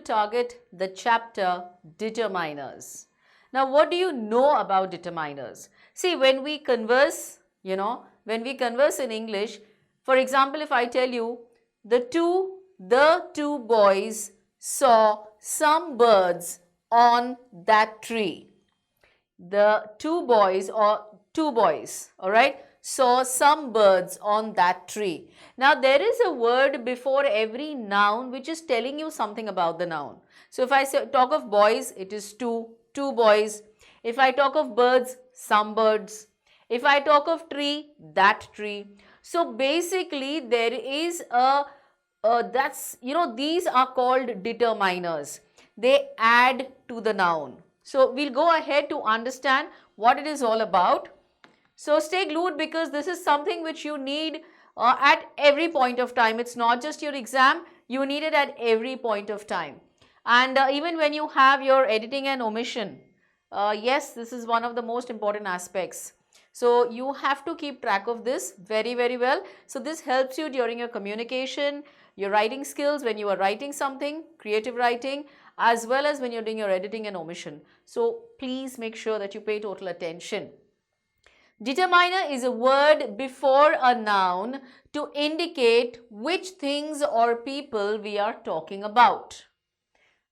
target the chapter determiners. Now, what do you know about determiners? See, when we converse, when we converse in English, for example, if I tell you the two boys saw some birds on that tree. The two boys, all right, saw some birds on that tree. Now, there is a word before every noun which is telling you something about the noun. So, if I talk of boys, it is two boys. If I talk of birds, some birds. If I talk of tree, that tree. So, basically, there is these are called determiners. They add to the noun. So, we'll go ahead to understand what it is all about. So, stay glued because this is something which you need at every point of time. It's not just your exam, you need it at every point of time. And even when you have your editing and omission, yes, this is one of the most important aspects. So, you have to keep track of this very, very well. So, this helps you during your communication, your writing skills, when you are writing something, creative writing, as well as when you're doing your editing and omission. So, please make sure that you pay total attention. Determiner is a word before a noun to indicate which things or people we are talking about.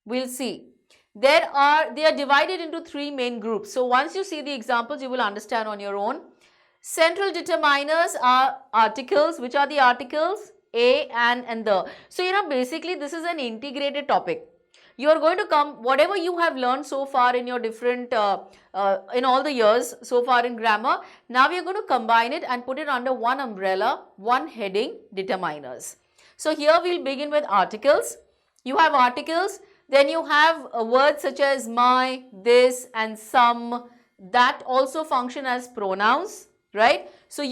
We'll see. They are divided into three main groups. So, once you see the examples, you will understand on your own. Central determiners are articles. Which are the articles? A, and the. So, basically this is an integrated topic. You are going to come, whatever you have learned so far in your different, in all the years so far in grammar, now we are going to combine it and put it under one umbrella, one heading, determiners. So, here we will begin with articles. You have articles, then you have words such as my, this and some, that also function as pronouns, right? So,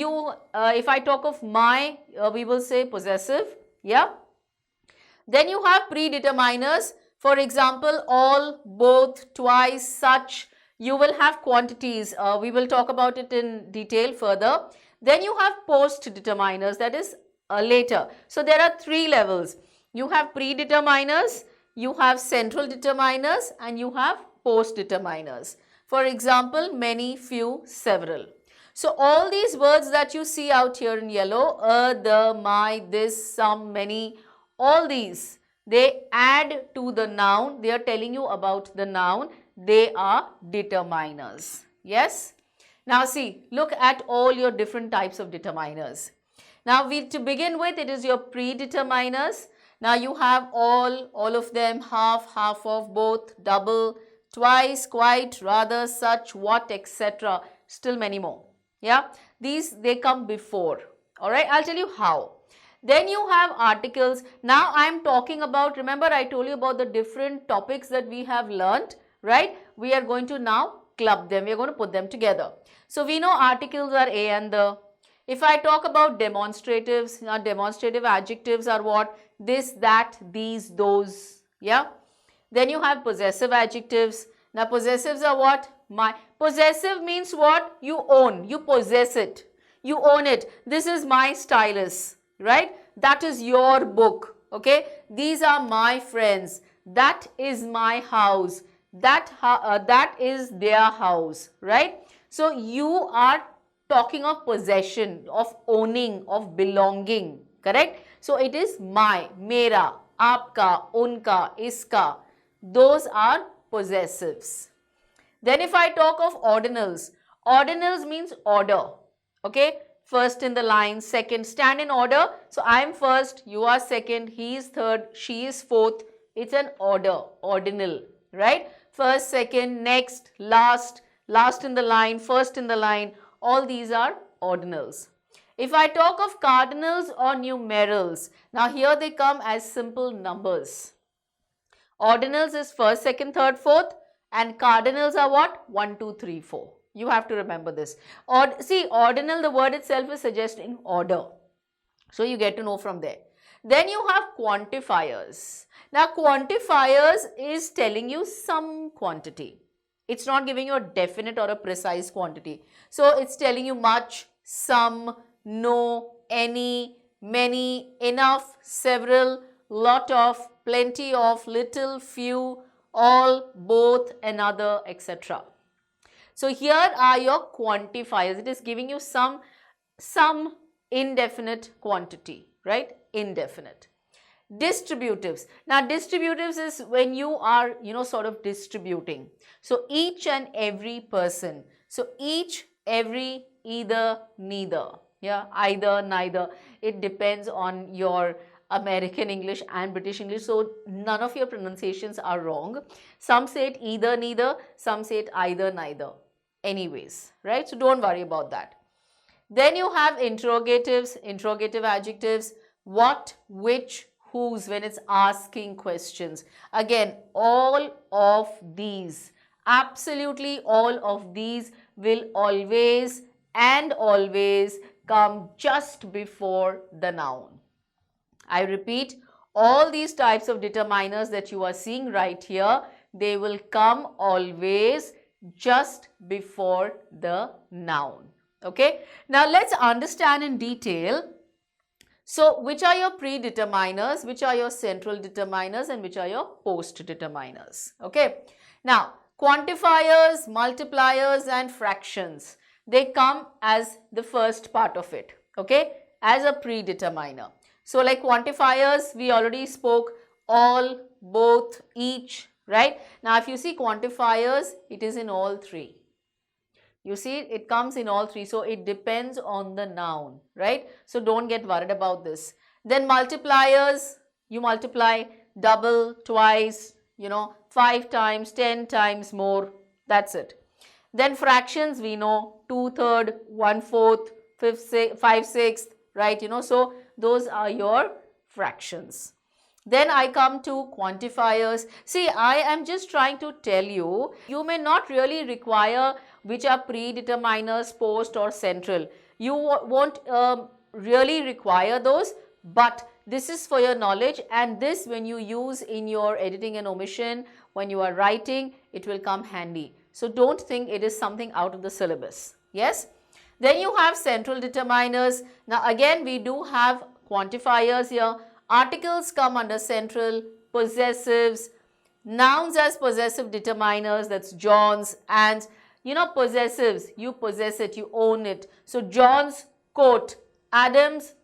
if I talk of my, we will say possessive, yeah. Then you have predeterminers. For example, all, both, twice, such. You will have quantities. We will talk about it in detail further. Then you have post-determiners, that is later. So, there are three levels. You have predeterminers, you have central determiners, and you have post-determiners. For example, many, few, several. So, all these words that you see out here in yellow, the, my, this, some, many, all these, they add to the noun. They are telling you about the noun. They are determiners. Yes. Now see, look at all your different types of determiners. Now to begin with, it is your predeterminers. Now you have all of them, half, half of, both, double, twice, quite, rather, such, what, etc. Still many more. Yeah. They come before. Alright, I'll tell you how. Then you have articles. Now I am talking about, remember I told you about the different topics that we have learnt, right? We are going to now club them. We are going to put them together. So we know articles are a and the. If I talk about demonstratives, now demonstrative adjectives are what? This, that, these, those. Yeah. Then you have possessive adjectives. Now possessives are what? My. Possessive means what? You own. You possess it. You own it. This is my stylus. Right? That is your book. Okay? These are my friends. That is my house. That is their house. Right? So, you are talking of possession, of owning, of belonging. Correct? So, it is my, mera, aapka, unka, iska. Those are possessives. Then if I talk of ordinals, ordinals means order. Okay? First in the line, second, stand in order. So, I am first, you are second, he is third, she is fourth. It's an order, ordinal, right? First, second, next, last in the line, first in the line. All these are ordinals. If I talk of cardinals or numerals, now here they come as simple numbers. Ordinals is first, second, third, fourth, and cardinals are what? 1, 2, 3, 4. You have to remember this. See, ordinal, the word itself is suggesting order. So, you get to know from there. Then you have quantifiers. Now, quantifiers is telling you some quantity. It's not giving you a definite or a precise quantity. So, it's telling you much, some, no, any, many, enough, several, lot of, plenty of, little, few, all, both, another, etc. So here are your quantifiers. It is giving you some indefinite quantity, right? Indefinite. Distributives. Now distributives is when you are, sort of distributing. So each and every person. So each, every, either, neither. Yeah, either, neither. It depends on your American English and British English. So none of your pronunciations are wrong. Some say it either, neither. Some say it either, neither. Anyways, right? So don't worry about that. Then you have interrogatives, interrogative adjectives, what, which, whose, when it's asking questions. Again, all of these, absolutely all of these will always and always come just before the noun. I repeat, all these types of determiners that you are seeing right here, they will come always just before the noun. Okay. Now let's understand in detail. So which are your predeterminers, which are your central determiners, and which are your post determiners. Okay. Now quantifiers, multipliers and fractions, they come as the first part of it. Okay. As a predeterminer. So like quantifiers, we already spoke, all, both, each, right? Now if you see quantifiers, it is in all three. You see, it comes in all three. So it depends on the noun, right? So don't get worried about this. Then multipliers, you multiply double, twice, 5 times, 10 times more. That's it. Then fractions, we know 2/3, 1/4, 5/6, right? So those are your fractions. Then I come to quantifiers. See, I am just trying to tell you, you may not really require which are predeterminers, post or central. You won't really require those, but this is for your knowledge, and this when you use in your editing and omission, when you are writing, it will come handy. So don't think it is something out of the syllabus. Yes? Then you have central determiners. Now again, we do have quantifiers here. Articles come under central, possessives, nouns as possessive determiners, that's John's, and possessives, you possess it, you own it. So John's coat, Anne's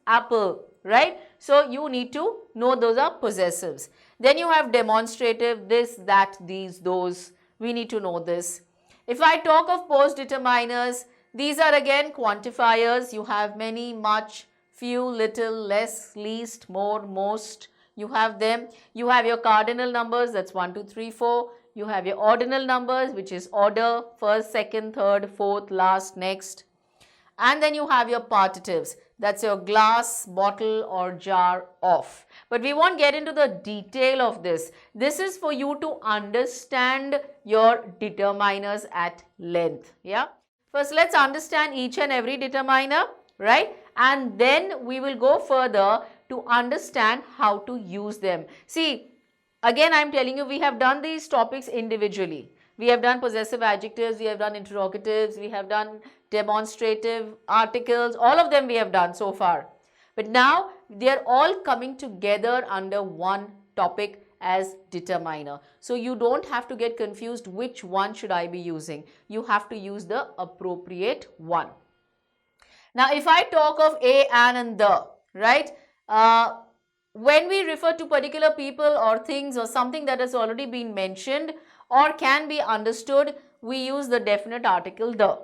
apple, right? So you need to know those are possessives. Then you have demonstrative, this, that, these, those. We need to know this. If I talk of post determiners, these are again quantifiers. You have many, much, few, little, less, least, more, most. You have them. You have your cardinal numbers, that's 1, 2, 3, 4. You have your ordinal numbers, which is order, first, second, third, fourth, last, next. And then you have your partitives, that's your glass, bottle or jar of. But we won't get into the detail of this. This is for you to understand your determiners at length. Yeah. First, let's understand each and every determiner, right? And then we will go further to understand how to use them. See, again I am telling you, we have done these topics individually. We have done possessive adjectives, we have done interrogatives, we have done demonstrative articles, all of them we have done so far. But now they are all coming together under one topic as determiner. So you don't have to get confused which one should I be using. You have to use the appropriate one. Now if I talk of a, an and the, right, when we refer to particular people or things or something that has already been mentioned or can be understood, we use the definite article the.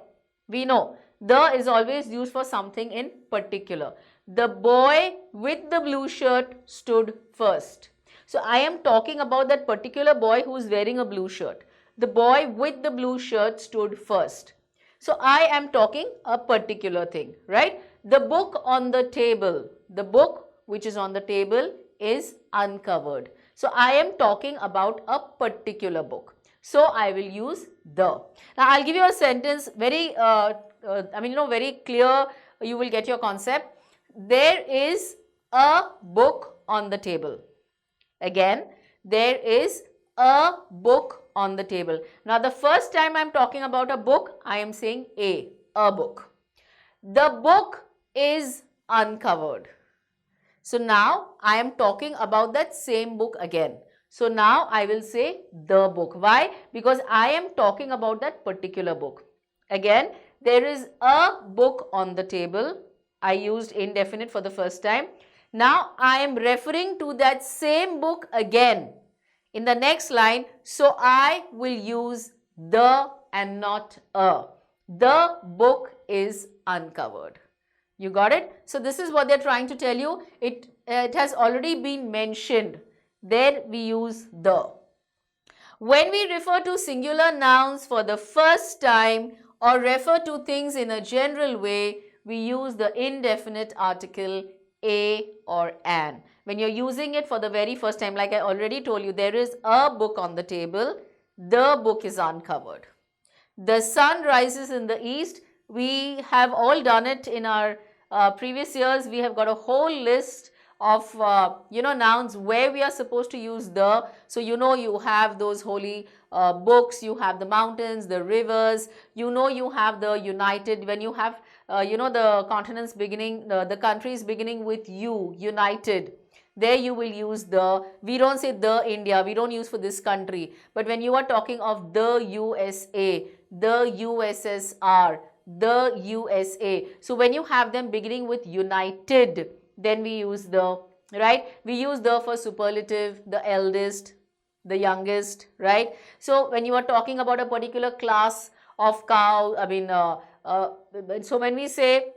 We know the is always used for something in particular. The boy with the blue shirt stood first. So I am talking about that particular boy who is wearing a blue shirt. The boy with the blue shirt stood first. So I am talking a particular thing, right? The book on the table, the book which is on the table is uncovered. So I am talking about a particular book. So I will use the. Now I'll give you a sentence very, very clear. You will get your concept. There is a book on the table. Again, there is a book on the table. Now the first time I am talking about a book, I am saying a book. The book is uncovered. So now I am talking about that same book again. So now I will say the book. Why? Because I am talking about that particular book. Again, there is a book on the table. I used indefinite for the first time. Now I am referring to that same book again in the next line. So I will use the and not a. The book is uncovered. You got it? So this is what they're trying to tell you. It has already been mentioned. There we use the. When we refer to singular nouns for the first time or refer to things in a general way, we use the indefinite article a or an. When you're using it for the very first time, like I already told you, there is a book on the table. The book is uncovered. The sun rises in the east. We have all done it in our previous years. We have got a whole list of nouns where we are supposed to use the. So you have those holy books, you have the mountains, the rivers, you have the united. When you have the continents beginning, the countries beginning with U, united, there you will use the. We don't say the India, we don't use for this country. But when you are talking of the USA, the USSR, the USA, so when you have them beginning with united, then we use the, right? We use the for superlative, the eldest, the youngest, right? So when you are talking about a particular class of cow, so when we say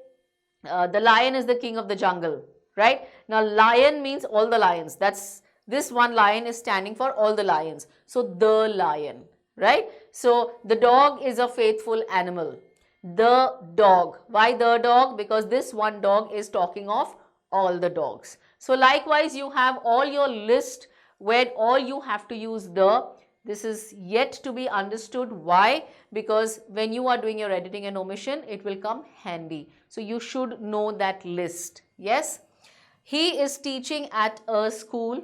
the lion is the king of the jungle, right? Now lion means all the lions. That's, this one lion is standing for all the lions. So the lion, right? So the dog is a faithful animal. The dog. Why the dog? Because this one dog is talking of all the dogs. So likewise, you have all your list where all you have to use the. This is yet to be understood. Why? Because when you are doing your editing and omission, it will come handy. So you should know that list. Yes. He is teaching at a school.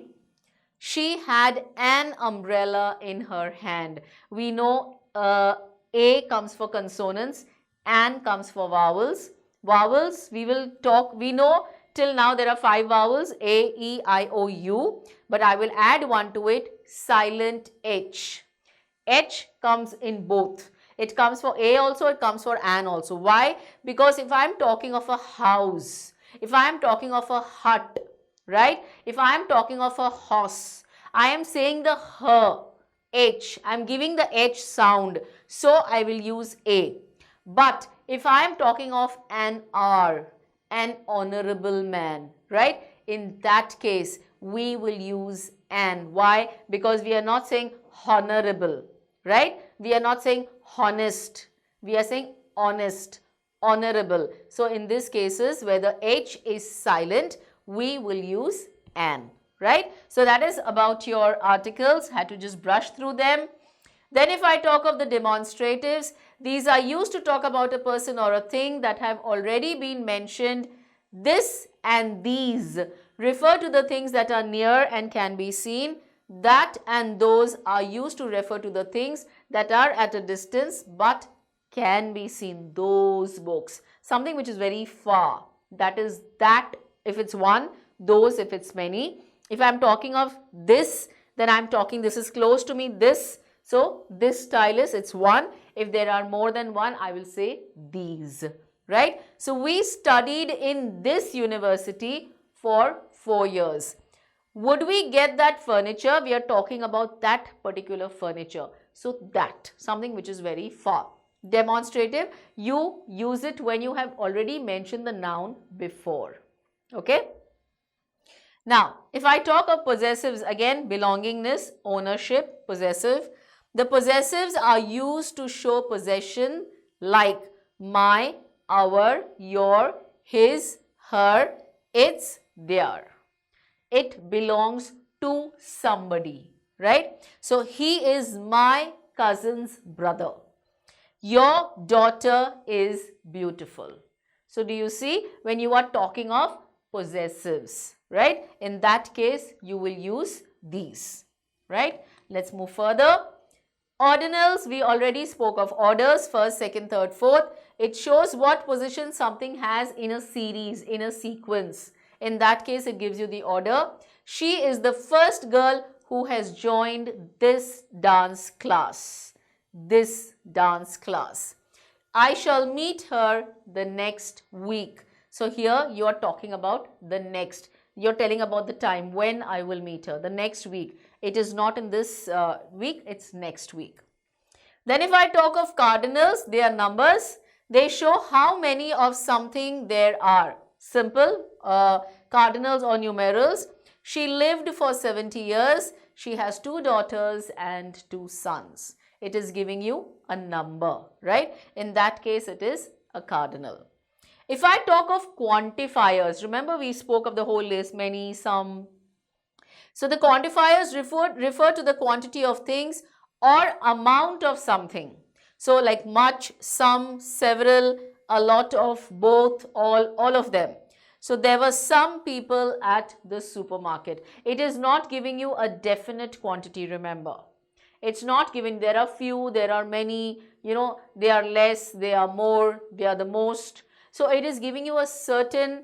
She had an umbrella in her hand. We know A comes for consonants, an comes for vowels. Vowels, we will talk, we know till now there are 5 vowels, A, E, I, O, U, but I will add one to it, silent H. H comes in both. It comes for A also, it comes for an also. Why? Because if I am talking of a house, if I am talking of a hut, right? If I am talking of a horse, I am saying the her, H. I am giving the H sound. So I will use A. But if I am talking of an R, an honorable man, right? In that case, we will use an. Why? Because we are not saying honorable, right? We are not saying honest. We are saying honest, honorable. So in these cases where the H is silent, we will use an, right? So that is about your articles. Had to just brush through them. Then if I talk of the demonstratives, these are used to talk about a person or a thing that have already been mentioned. This and these refer to the things that are near and can be seen. That and those are used to refer to the things that are at a distance but can be seen. Those books. Something which is very far. That is that if it's one, those if it's many. If I'm talking of this, then I'm talking this is close to me, this. So this stylus, it's one. If there are more than one, I will say these, right? So we studied in this university for 4 years. Would we get that furniture? We are talking about that particular furniture. So that, something which is very far. Demonstrative, you use it when you have already mentioned the noun before. Okay? Now, if I talk of possessives, again, belongingness, ownership, possessive. The possessives are used to show possession like my, our, your, his, her, its, their. It belongs to somebody, right? So, he is my cousin's brother. Your daughter is beautiful. So, do you see when you are talking of possessives, right? In that case, you will use these, right? Let's move further. Ordinals, we already spoke of orders, first, second, third, fourth. It shows what position something has in a series, in a sequence. In that case, it gives you the order. She is the first girl who has joined this dance class. This dance class. I shall meet her the next week. So here you are talking about the next. You're telling about the time when I will meet her, the next week. It is not in this week, it's next week. Then if I talk of cardinals, they are numbers. They show how many of something there are. Simple, cardinals or numerals. She lived for 70 years. She has 2 daughters and 2 sons. It is giving you a number, right? In that case, it is a cardinal. If I talk of quantifiers, remember we spoke of the whole list, many, some. So the quantifiers refer to the quantity of things or amount of something. So like much, some, several, a lot of, both, all of them. So there were some people at the supermarket. It is not giving you a definite quantity, remember. It's not giving, there are few, there are many, you know, they are less, they are more, they are the most. So it is giving you a certain,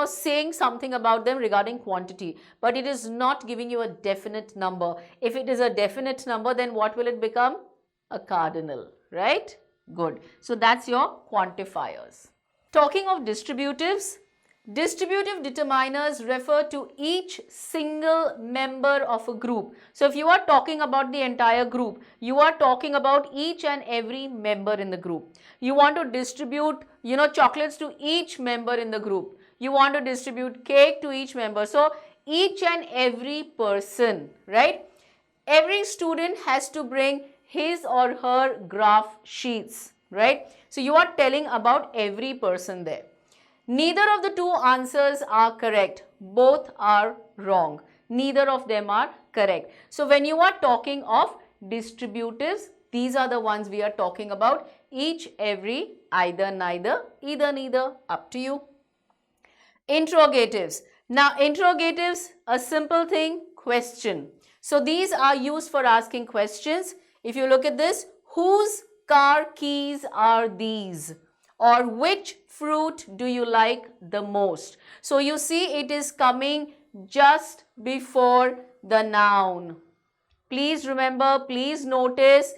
saying something about them regarding quantity, but it is not giving you a definite number. If it is a definite number, then what will it become? A cardinal, right? Good. So that's your quantifiers. Talking of distributives, distributive determiners refer to each single member of a group. So if you are talking about the entire group, you are talking about each and every member in the group. You want to distribute, chocolates to each member in the group. You want to distribute cake to each member. So each and every person, right? Every student has to bring his or her graph sheets, right? So you are telling about every person there. Neither of the two answers are correct. Both are wrong. Neither of them are correct. So when you are talking of distributives, these are the ones we are talking about. Each, every, either, neither, either, neither, up to you. Interrogatives. Now interrogatives, a simple thing, question. So these are used for asking questions. If you look at this, whose car keys are these? Or which fruit do you like the most? So you see it is coming just before the noun. Please remember, please notice,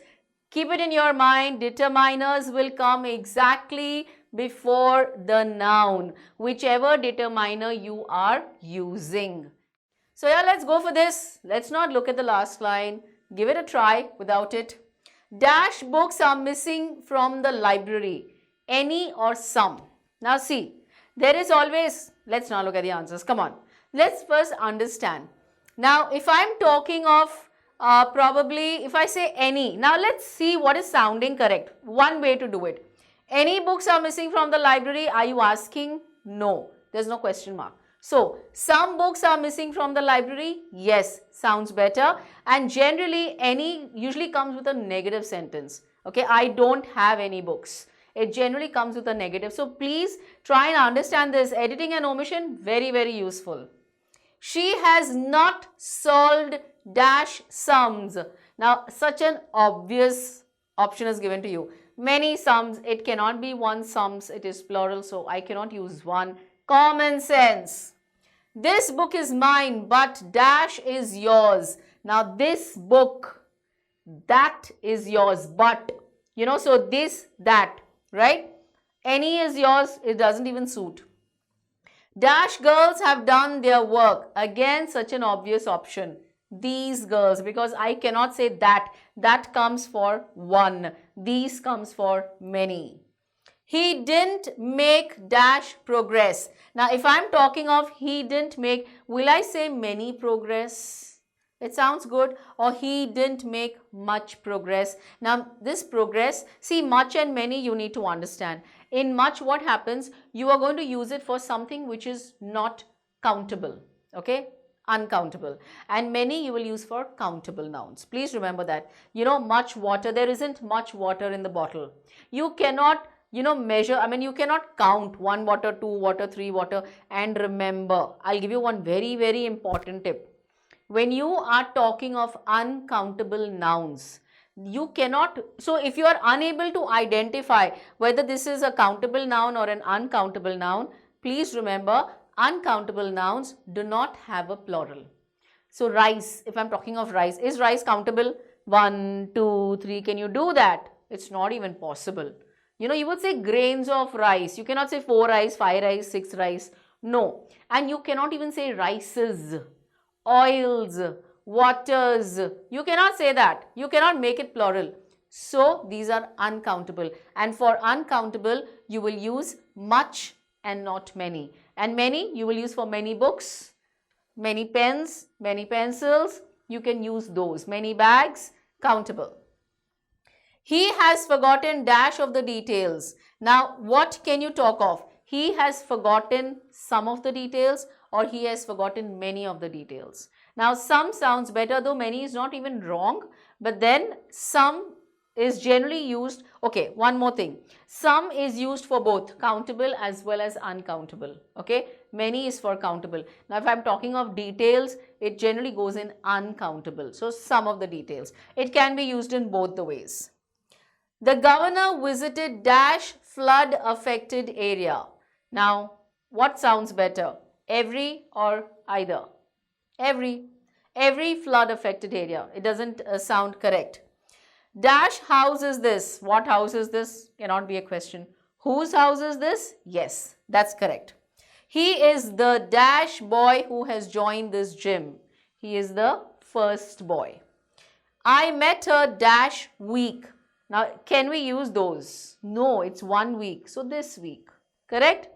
keep it in your mind, determiners will come exactly before the noun, whichever determiner you are using. So yeah, let's go for this. Let's not look at the last line. Give it a try without it. Dash books are missing from the library. Any or some. Now see, there is always, let's not look at the answers. Come on. Let's first understand. Now if I'm talking of probably, if I say any, now let's see what is sounding correct. One way to do it. Any books are missing from the library? Are you asking? No. There's no question mark. So, some books are missing from the library? Yes, sounds better. And generally, any usually comes with a negative sentence. Okay, I don't have any books. It generally comes with a negative. So, please try and understand this. Editing and omission, very, very useful. She has not solved dash sums. Now, such an obvious option is given to you. Many sums, it cannot be one sums, it is plural, so I cannot use one. Common sense. This book is mine, but dash is yours. Now, this book, that is yours, but, so this, that, right? Any is yours, it doesn't even suit. Dash girls have done their work. Again, such an obvious option. These girls, because I cannot say that. That comes for one. These comes for many. He didn't make dash progress. Now, if I'm talking of he didn't make, will I say many progress? It sounds good. Or he didn't make much progress. Now, this progress, see, much and many you need to understand. In much, what happens? You are going to use it for something which is not countable. Okay? Uncountable. And many you will use for countable nouns. Please remember that. Much water. There isn't much water in the bottle. You cannot measure, you cannot count 1 water, 2 water, 3 water. And remember, I'll give you one very, very important tip. When you are talking of uncountable nouns, you cannot, so if you are unable to identify whether this is a countable noun or an uncountable noun, please remember, Uncountable nouns do not have a plural. So rice, if I'm talking of rice, is rice countable? 1, 2, 3, can you do that? It's not even possible. You know, you would say grains of rice. You cannot say 4 rice, 5 rice, 6 rice. No. And you cannot even say rices, oils, waters. You cannot say that. You cannot make it plural. So these are uncountable. And for uncountable, you will use much and not many. And many, you will use for many books, many pens, many pencils. You can use those. Many bags, countable. He has forgotten dash of the details. Now, what can you talk of? He has forgotten some of the details or he has forgotten many of the details. Now, some sounds better, though many is not even wrong, but then some is generally used. Okay, one more thing. Some is used for both countable as well as uncountable. Okay, many is for countable. Now, if I'm talking of details, it generally goes in uncountable. So, some of the details. It can be used in both the ways. The governor visited dash flood affected area. Now, what sounds better? Every or either? Every flood affected area. It doesn't sound correct. Dash house is this. What house is this? Cannot be a question. Whose house is this? Yes, that's correct. He is the dash boy who has joined this gym. He is the first boy. I met her dash week. Now, can we use those? No, it's 1 week. So, this week. Correct?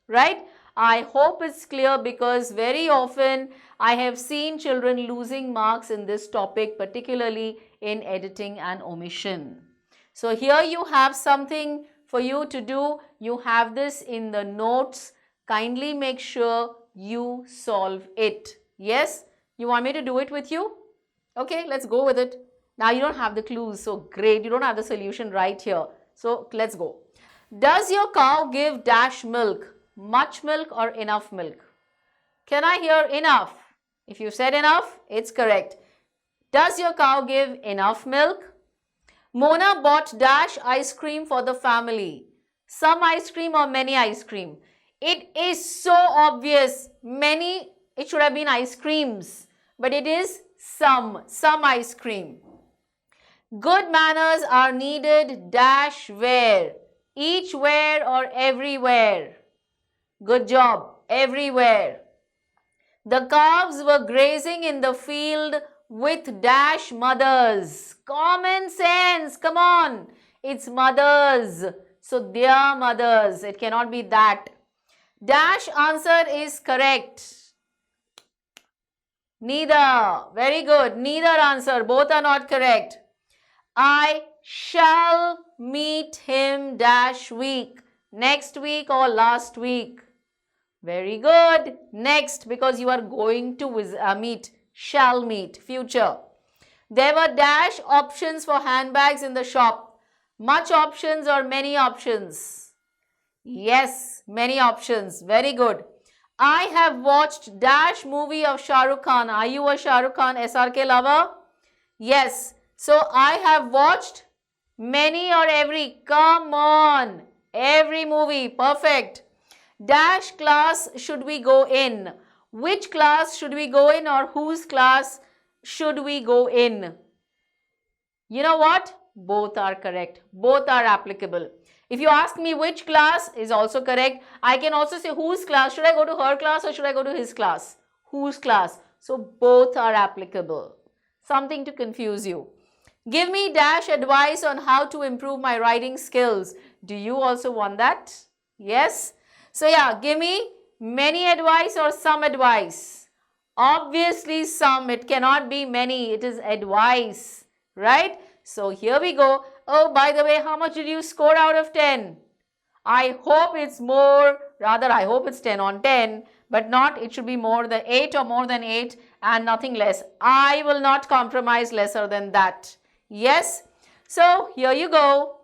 Right? I hope it's clear because very often I have seen children losing marks in this topic, particularly in editing and omission. So, here you have something for you to do. You have this in the notes. Kindly make sure you solve it. Yes? You want me to do it with you? Okay, let's go with it. Now, you don't have the clues, so great. You don't have the solution right here. So, let's go. Does your cow give dash milk? Much milk or enough milk? Can I hear enough? If you said enough, it's correct. Does your cow give enough milk? Mona bought dash ice cream for the family. Some ice cream or many ice cream? It is so obvious. Many, it should have been ice creams, but it is some ice cream. Good manners are needed dash where? Each where or everywhere? Good job, everywhere. The calves were grazing in the field with dash mothers. Common sense, come on. It's mothers. So, their mothers. It cannot be that. Dash answer is correct. Neither. Very good. Neither answer. Both are not correct. I shall meet him dash week. Next week or last week. Very good. Next, because you are going to meet. Shall meet. Future. There were dash options for handbags in the shop. Much options or many options? Yes, many options. Very good. I have watched dash movie of Shah Rukh Khan. Are you a Shah Rukh Khan SRK lover? Yes. So, I have watched many or every. Come on. Every movie. Perfect. Dash class should we go in? Which class should we go in or whose class should we go in? You know what? Both are correct. Both are applicable. If you ask me which class is also correct, I can also say whose class. Should I go to her class or should I go to his class? Whose class? So, both are applicable. Something to confuse you. Give me dash advice on how to improve my writing skills. Do you also want that? Yes? So, yeah, give me many advice or some advice. Obviously, some. It cannot be many. It is advice. Right? So, here we go. Oh, by the way, how much did you score out of 10? I hope it's more, rather I hope it's 10 on 10, but not, it should be more than 8 or more than 8 and nothing less. I will not compromise lesser than that. Yes? So, here you go.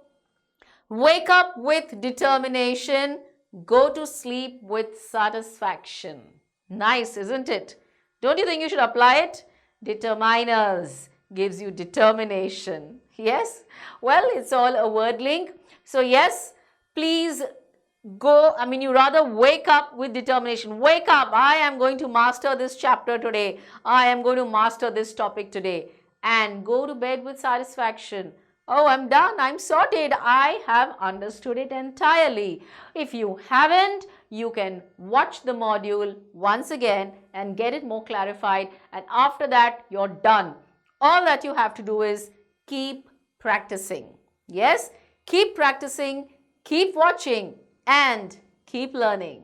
Wake up with determination. Go to sleep with satisfaction. Nice, isn't it? Don't you think you should apply it? Determiners gives you determination. Yes? Well, it's all a word link. So, yes, please you rather wake up with determination. Wake up, I am going to master this chapter today. I am going to master this topic today. And go to bed with satisfaction. Oh, I'm done. I'm sorted. I have understood it entirely. If you haven't, you can watch the module once again and get it more clarified. And after that, you're done. All that you have to do is keep practicing. Yes, keep practicing, keep watching, and keep learning.